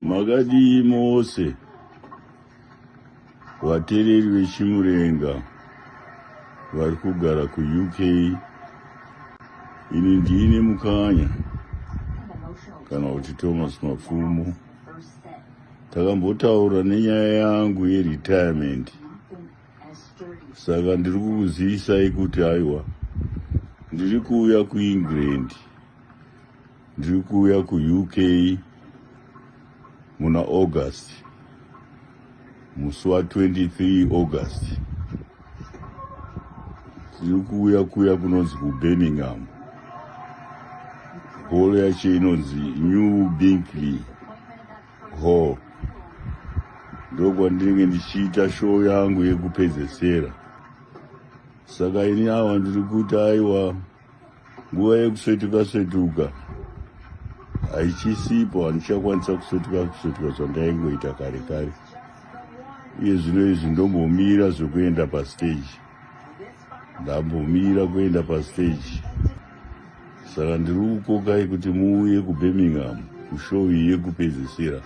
Makadii mose vateereri vechimurenga vari kugara kuUK. Ini ndine mukanya kana kuti Thomas Mapfumo takambotaura nenyaya yangu yeretirement. Saka ndiri kukuzivisai kuti aiwa ndiri kuuya kuEngland, ndiri kuuya kuUK muna August, musi wa23 August. Tiri kuuya kunonzi kuBirmingham. Hall yacho inonzi New Binkley Hall. Ndokwandinenge ndichiita show yangu yekupedzesera. Saka ini ava ndiri kuti aiwa nguva yekusvetuka haichisipo, handichakwanisa kusvetuka zvandaingoita kare. Iye zvino izvi ndombomira zvokuenda pastage, ndambomira kuenda pastage. Saka ndiri kukokai kuti muuye kuBirmingham kushow iyi yekupedzesera.